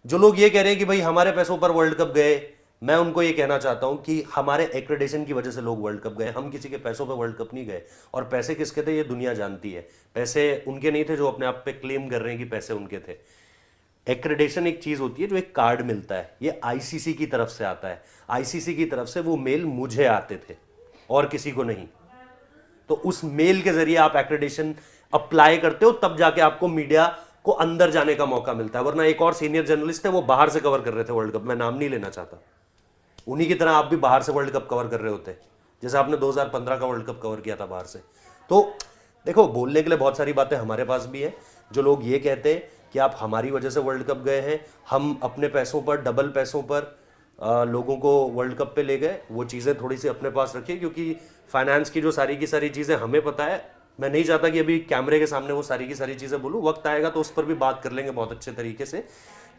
जो लोग ये कह रहे हैं कि भाई हमारे पैसों पर वर्ल्ड कप गए, मैं उनको ये कहना चाहता हूं कि हमारे एक्रेडिटेशन की वजह से लोग वर्ल्ड कप गए, हम किसी के पैसों पर वर्ल्ड कप नहीं गए। और पैसे किसके थे ये दुनिया जानती है, पैसे उनके नहीं थे जो अपने आप पे क्लेम कर रहे हैं कि पैसे उनके थे। एक्रेडिटेशन एक चीज होती है, जो एक कार्ड मिलता है, ये आईसीसी की तरफ से आता है। आईसीसी की तरफ से वो मेल मुझे आते थे और किसी को नहीं। तो उस मेल के जरिए आप एक्रेडिटेशन अप्लाई करते हो, तब जाके आपको मीडिया को अंदर जाने का मौका मिलता है। वरना एक और सीनियर जर्नलिस्ट है, वो बाहर से कवर कर रहे थे वर्ल्ड कप, मैं नाम नहीं लेना चाहता, उन्हीं की तरह आप भी बाहर से वर्ल्ड कप कवर कर रहे होते, जैसे आपने 2015 का वर्ल्ड कप कवर किया था बाहर से। तो देखो, बोलने के लिए बहुत सारी बातें हमारे पास भी है। जो लोग ये कहते हैं कि आप हमारी वजह से वर्ल्ड कप गए हैं, हम अपने पैसों पर, डबल पैसों पर लोगों को वर्ल्ड कप पे ले गए, वो चीज़ें थोड़ी सी अपने पास रखिए, क्योंकि फाइनेंस की जो सारी की सारी चीज़ें हमें पता है। मैं नहीं चाहता कि अभी कैमरे के सामने वो सारी की सारी चीज़ें बोलूँ, वक्त आएगा तो उस पर भी बात कर लेंगे बहुत अच्छे तरीके से।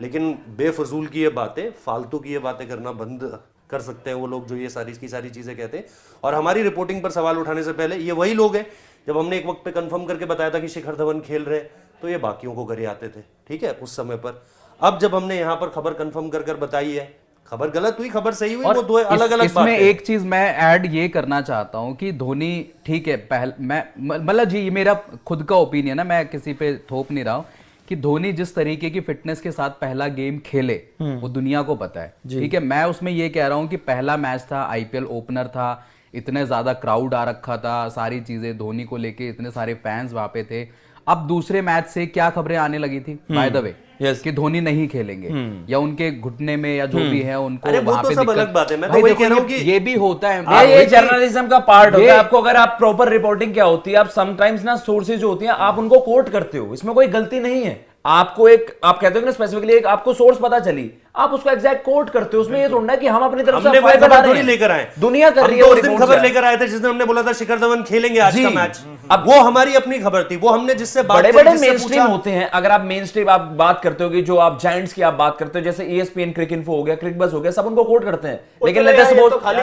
लेकिन बेफजूल की ये बातें, फालतू की ये बातें करना बंद कर सकते हैं वो लोग जो ये सारी की सारी चीज़ें कहते हैं। और हमारी रिपोर्टिंग पर सवाल उठाने से पहले ये वही लोग हैं, जब हमने एक वक्त पे कंफर्म करके बताया था कि शिखर धवन खेल रहे हैं, तो ये बाकियों को करे आते थे, ठीक है, उस समय पर। अब जब हमने यहाँ पर खबर कंफर्म कर कर बताई है, खबर गलत हुई, खबर सही हुई, वो दो अलग अलग इसमें बातें। एक चीज मैं ऐड ये करना चाहता हूं कि धोनी, ठीक है, मैं मतलब जी, ये मेरा खुद का ओपिनियन है, मैं किसी पे थोप नहीं रहा हूं, कि धोनी जिस तरीके की फिटनेस के साथ पहला गेम खेले वो दुनिया को पता है, ठीक है। मैं उसमें ये कह रहा हूं कि पहला मैच था, आईपीएल ओपनर था, इतने ज्यादा क्राउड आ रखा था, सारी चीजें धोनी को लेके, इतने सारे फैंस वहां पे थे। अब दूसरे मैच से क्या खबरें आने लगी थी बाय द वे, कि धोनी नहीं खेलेंगे या उनके घुटने में या जो भी है उनको वहां पे सब दिक्कत। अलग बात है। मैं तो भाई वही देखो, कह रहा हूं कि ये भी होता है, ये जर्नलिज्म का पार्ट होता है। आपको अगर आप प्रॉपर रिपोर्टिंग क्या होती है, आप समटाइम्स ना सोर्सेज जो होती हैं आप उनको कोट करते हो, इसमें कोई गलती नहीं है। आपको एक, आप कहते हो ना स्पेसिफिकली एक आपको सोर्स पता चली, आप उसको एग्जैक्ट कोट करते हो, उसमें ये थोड़ा कि हम अपनी तरफ से फायदा ला रहे हैं, लेकर आए, दुनिया कर रही है। उस दिन खबर लेकर आए थे जिसने हमने बोला था शिखर धवन खेलेंगे आज का मैच। अब वो हमारी अपनी खबर थी, वो हमने जिससे बड़े बड़े मेन स्ट्रीम होते हैं। अगर आप मेन स्ट्रीम आप बात करते हो कि जो आप जायंट्स की आप बात करते हो, जैसे ESPN क्रिकइंफो हो गया, क्रिकबज़ हो गया, सब उनको कोट करते हैं। लेकिन लेटेस्ट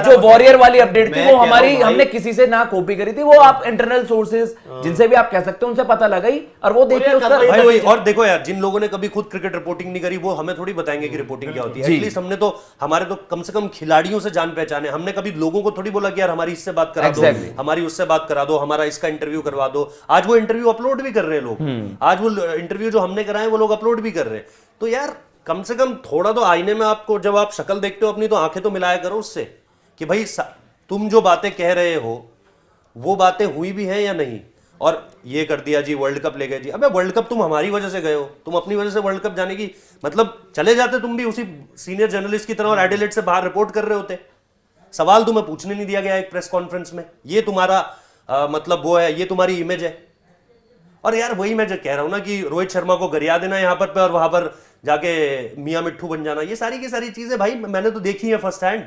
जो वॉरियर वाली अपडेट थी वो हमारी, हमने किसी से ना कॉपी करी थी, वो आप इंटरनल सोर्सेज जिनसे भी आप कह सकते हो उनसे पता लगाई, और वो देखिए उसका। और देखो यार, जिन लोगों ने कभी खुद क्रिकेट रिपोर्टिंग नहीं करी, वो हमें थोड़ी बताएंगे कि रिपोर्टिंग क्या होती है। एटलीस्ट हमने तो, हमारे तो कम से कम खिलाड़ियों से जान पहचाने। हमने कभी लोगों को थोड़ी बोला कि यार हमारी इससे बात करा दो, हमारी उससे बात करा दो, हमारा इसका इंटरव्यू करवा दो। आज वो इंटरव्यू अपलोड भी कर रहे हैं लोग, आज वो इंटरव्यू जो हमने कराए वो लोग अपलोड भी कर रहे हैं। तो यार कम से कम थोड़ा तो आईने में आपको, जब आप शक्ल देखते हो अपनी, तो आंखें तो मिलाया करो उससे, कि भाई तुम जो बातें कह रहे हो वो बातें हुई भी हैं या नहीं। और ये कर दिया जी, वर्ल्ड कप ले गए जी। अबे वर्ल्ड कप तुम हमारी वजह से गए हो, तुम अपनी वजह से वर्ल्ड कप जाने की, मतलब चले जाते तुम भी उसी सीनियर जर्नलिस्ट की तरह और एडिलेड से बाहर रिपोर्ट कर रहे होते। सवाल तुम्हें पूछने नहीं दिया गया एक प्रेस कॉन्फ्रेंस में। ये तुम्हारा मतलब वो है, ये तुम्हारी इमेज है। और यार वही मैं जो कह रहा हूं ना कि रोहित शर्मा को गरिया देना यहाँ पर और वहां पर जाके मियां मिट्ठू बन जाना, ये सारी की सारी चीजें भाई मैंने तो देखी है फर्स्ट हैंड।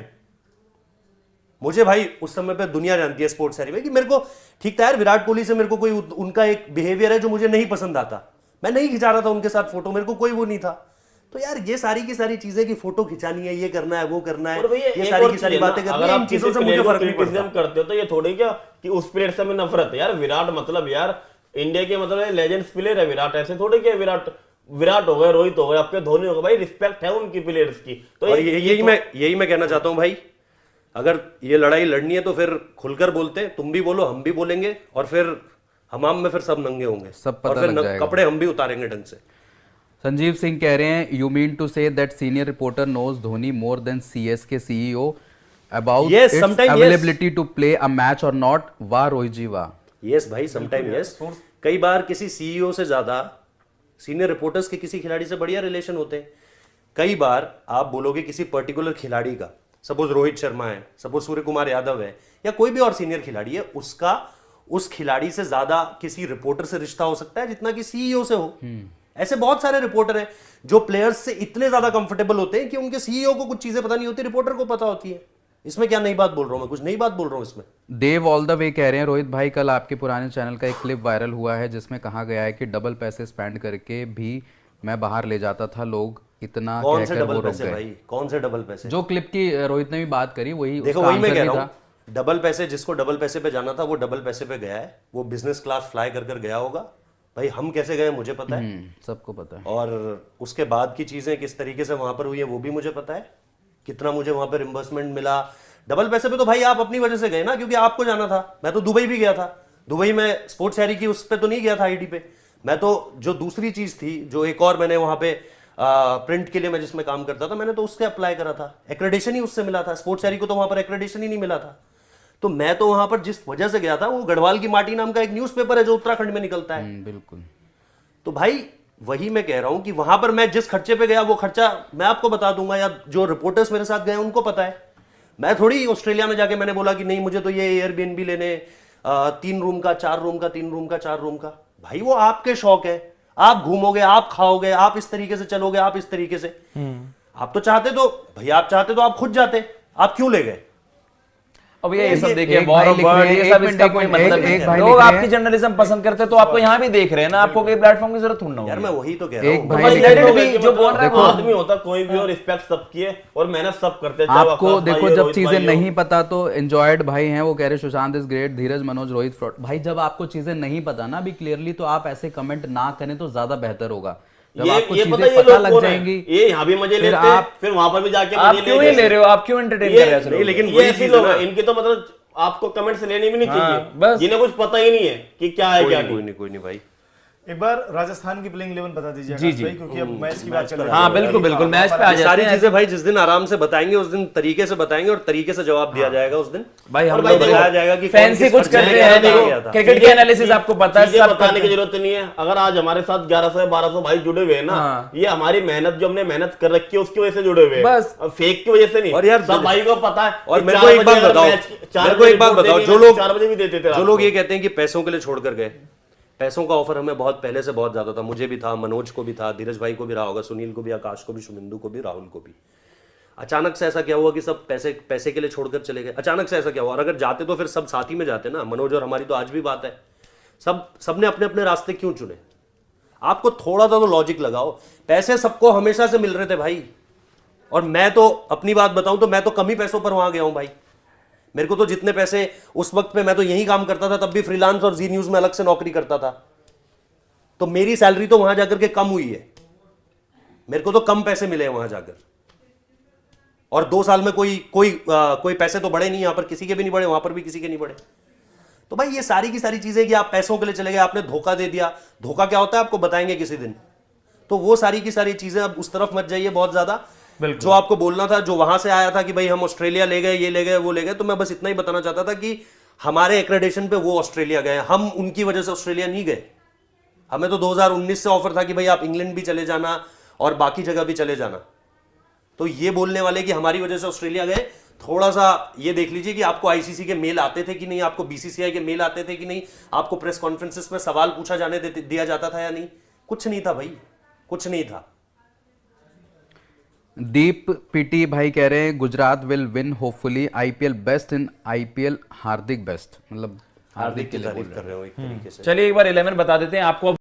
मुझे भाई उस समय पे दुनिया जानती है स्पोर्ट्स सारी में कि मेरे को, ठीक था यार, विराट कोहली से मेरे को कोई उनका एक बिहेवियर है जो मुझे नहीं पसंद आता, मैं नहीं खिंचा रहा था उनके साथ फोटो, मेरे को कोई वो नहीं था। तो यार ये सारी की सारी चीजें कि फोटो खिंचानी है, ये करना है, वो करना है, ये सारी की सारी बातें करनी है, इन चीजों से मुझे फर्क नहीं पड़ता। करते हो तो ये थोड़ी क्या कि उस प्लेयर से हमें नफरत है यार। विराट मतलब यार इंडिया के मतलब लेजेंड्स प्लेयर है विराट, ऐसे थोड़ी क्या विराट हो गए, रोहित हो गए, आपके धोनी हो गए, भाई रिस्पेक्ट है उनकी प्लेयर्स की। तो यही मैं कहना चाहता हूं भाई, अगर ये लड़ाई लड़नी है तो फिर खुलकर बोलते हैं, तुम भी बोलो, हम भी बोलेंगे, और फिर हमाम में फिर सब नंगे होंगे, सब पता और फिर लग जाएगा। कपड़े हम भी उतारेंगे ढंग से। संजीव सिंह कह रहे हैं, you mean to say that senior reporter knows Dhoni more than CSK CEO about its availability to play a match और नॉट। वाह रोहित जी वाह। यस भाई, समटाइम यस। कई बार किसी CEO से ज्यादा सीनियर रिपोर्टर्स के किसी खिलाड़ी से बढ़िया रिलेशन होते हैं। कई बार आप बोलोगे किसी पर्टिकुलर खिलाड़ी का, सपोज रोहित शर्मा है, सपोज सूर्य कुमार यादव है, या कोई भी और सीनियर खिलाड़ी है, उसका उस खिलाड़ी से ज्यादा किसी रिपोर्टर से रिश्ता हो सकता है जितना कि CEO से हो। ऐसे बहुत सारे रिपोर्टर हैं जो प्लेयर्स से इतने ज्यादा कंफर्टेबल होते हैं कि उनके CEO को कुछ चीजें पता नहीं होती, रिपोर्टर को पता होती है। इसमें क्या नई बात बोल रहा हूं मैं, कुछ नई बात बोल रहा हूं इसमें। देव ऑल द वे कह रहे हैं, रोहित भाई कल आपके पुराने चैनल का एक क्लिप वायरल हुआ है जिसमें कहा गया है कि डबल पैसे स्पेंड करके भी मैं बाहर ले जाता था, लोग इतना कौन से कहकर डबल वो रुक पैसे गए। भाई, कौन से डबल पैसे? जो क्लिप की रोहित ने भी बात करी वही, देखो उसका वही मैं आंसर कह भी रहा था। हूं, डबल पैसे, जिसको डबल पैसे पे जाना था वो डबल पैसे पे गया है, वो बिजनेस क्लास फ्लाई कर गया होगा, भाई हम कैसे गए मुझे पता है, सबको पता है। और उसके बाद की चीजें किस तरीके से वहां पर हुई है वो भी मुझे पता है, कितना मुझे वहां पर रिम्बर्समेंट मिला। डबल पैसे पे तो भाई आप अपनी वजह से गए ना, क्योंकि आपको जाना था। मैं तो दुबई भी गया था, दुबई में स्पोर्ट्स हैरी की उस पे तो नहीं गया था आईडी पे। मैं तो जो दूसरी चीज थी, जो एक और मैंने वहां पे प्रिंट के लिए मैं जिसमें काम करता था, मैंने तो उसके अप्लाई करा था, एक्रेडिशन ही उससे मिला था। स्पोर्ट्स हैरी को तो वहां पर एक्रेडिशन ही नहीं मिला था। तो मैं तो वहां पर जिस वजह से गया था, वो गढ़वाल की माटी नाम का एक न्यूज़पेपर है जो उत्तराखंड में निकलता है। बिल्कुल। तो भाई वही मैं कह रहा हूं कि वहां पर मैं जिस खर्चे पे गया वो खर्चा मैं आपको बता दूंगा, या जो रिपोर्टर्स मेरे साथ गए उनको पता है। मैं थोड़ी ऑस्ट्रेलिया में जाके मैंने बोला कि नहीं मुझे तो ये एयरबीएनबी लेने 3 रूम का 4 रूम का 3 रूम का 4 रूम का। भाई वो आपके शौक है, आप घूमोगे, आप खाओगे, आप इस तरीके से चलोगे, आप इस तरीके से। आप तो चाहते तो भाई, आप चाहते तो आप खुद जाते, आप क्यों ले गए? अब ये सब देखिए एक वॉर भाई ऑफ लिख रहे वर्ड, हैं, ये एक सब मिनट, इसका एक कोई मिनट, मतलब एक नहीं है। भाई लोग लिख रहे आपकी हैं। जर्नलिज्म पसंद करते हैं तो आपको यहाँ भी देख रहे हैं ना, आपको कोई प्लेटफॉर्म की जरूरत थोड़ी ना यार होगी। मैं वही तो कह रहा एक हूँ। भाई भाई लिख रहे लेकिन हैं। भी जो बोल रहा है वो आदमी होता कोई भी, और रिस्पेक्ट सबकी है और मेहनत सब करते हैं। चाहे वो आपको आकाश भाई देखो हो, जब रोहित चीजें भाई हो। नहीं पता तो एंजॉयड भाई हैं, वो कह रहे Sushant is great, Dheeraj, Manoj, Rohit, fraud. भाई जब आपको चीजें नहीं पता ना अभी क्लियरली, तो आप ऐसे कमेंट ना करें तो ज्यादा बेहतर होगा। जब आपको ये पता चीजें ये पता लोग लग कौन है? जाएंगी, ये यहाँ भी मजे फिर लेते हैं, आप- फिर वहां पर भी जाके आप मजे क्यों ही ले रहे हो, आप क्यों एंटरटेन कर रहे हो ऐसे नहीं, लोगों लेकिन ये वही ऐसे चीज लोग है हैं, ना। इनके तो मतलब आपको कमेंट्स लेनी भी नहीं हाँ, चाहिए, बस। जिन्हें कुछ पता ही नहीं है कि क्या है क्या नहीं। कोई नहीं भाई। एक बार राजस्थान की प्लेइंग 11 बता दीजिए जी, आकाश जी। भाई, क्योंकि अब मैच की बात चल रही है। हाँ, बिल्कुल, बिल्कुल, मैच पे आ ये जाते सारी हैं। चीजें भाई जिस दिन आराम से बताएंगे उस दिन तरीके से बताएंगे और तरीके से जवाब दिया जाएगा उस दिन। भाई हम और भाई लोग बताया जाएगा कि कौन फैंसी किस कुछ खर्चे कर में रहे क्या हैं, किया देखो गया था। क्रिकेट की एनालिसिस आपको पता है, चीजें सब बताने करते की हैं। जरूरत नहीं है। अगर आज हमारे साथ 1100 1200 भाई जुड़े हुए हैं ना, हाँ। ये हमारी मेहनत जो हमने मेहनत कर रखी है उसकी वजह से जुड़े हुए हैं, बस। अब फेक की वजह से नहीं। और यार सब भाई को पता है। और कि मेरे 4 को एक बजे बात अगर बताओ, मैच- 4 मेरे को एक बजे बात रिपोर्ट बताओ, देनी जो है, लोग 4 बजे भी देते थे जो रात लोग को। ये कहते हैं कि पैसों के लिए छोड़कर गए, पैसों का ऑफर हमें बहुत पहले से बहुत ज्यादा था। मुझे भी था, मनोज को भी था, धीरज भाई को भी रहा होगा, सुनील को भी, आकाश को भी, शुमिंदु को भी, राहुल को भी। अचानक से ऐसा क्या हुआ कि सब पैसे के लिए छोड़कर चले गए? अचानक से ऐसा क्या हुआ? और अगर जाते तो फिर सब साथ ही में जाते ना। मनोज और हमारी तो आज भी बात है, सबने अपने अपने रास्ते क्यों चुने? आपको थोड़ा सा तो लॉजिक लगाओ। पैसे सबको हमेशा से मिल रहे थे भाई, और मैं तो अपनी बात बताऊं तो मैं तो कम ही पैसों पर वहां गया हूं भाई। मेरे को तो जितने पैसे उस वक्त पे, मैं तो यही काम करता था, तब भी फ्रीलांस और जी न्यूज में अलग से नौकरी करता था, तो मेरी सैलरी तो वहां जाकर के कम हुई है। मेरे को तो कम पैसे मिले हैं वहां जाकर, और 2 साल में कोई पैसे तो बढ़े नहीं, यहां पर किसी के भी नहीं बढ़े, वहां पर भी किसी के नहीं बढ़े। तो भाई ये सारी की सारी चीजें कि आप पैसों के लिए चले गए, आपने धोखा दे दिया। धोखा क्या होता है आपको बताएंगे किसी दिन। तो वो सारी की सारी चीजें, अब उस तरफ मत जाइए बहुत ज्यादा। जो आपको बोलना था, जो वहां से आया था कि भाई हम ऑस्ट्रेलिया ले गए, ये ले गए, वो ले गए, तो मैं बस इतना ही बताना चाहता था कि हमारे एक्रेडिटेशन पे वो ऑस्ट्रेलिया गए, हम उनकी वजह से ऑस्ट्रेलिया नहीं गए। हमें तो 2019 से ऑफर था कि भाई आप इंग्लैंड भी चले जाना और बाकी जगह भी चले जाना। तो ये बोलने वाले कि हमारी वजह से ऑस्ट्रेलिया गए, थोड़ा सा ये देख लीजिए कि आपको आईसीसी के मेल आते थे कि नहीं, आपको बीसीसीआई के मेल आते थे कि नहीं, आपको प्रेस कॉन्फ्रेंसेस में सवाल पूछा जाने दिया जाता था या नहीं। कुछ नहीं था भाई, कुछ नहीं था। दीप पीटी भाई कह रहे हैं Gujarat will win hopefully IPL, best in IPL, Hardik best. मतलब हार्दिक के लिए बोल तारीफ कर रहे हो एक तरीके से। चलिए एक बार 11 बता देते हैं आपको।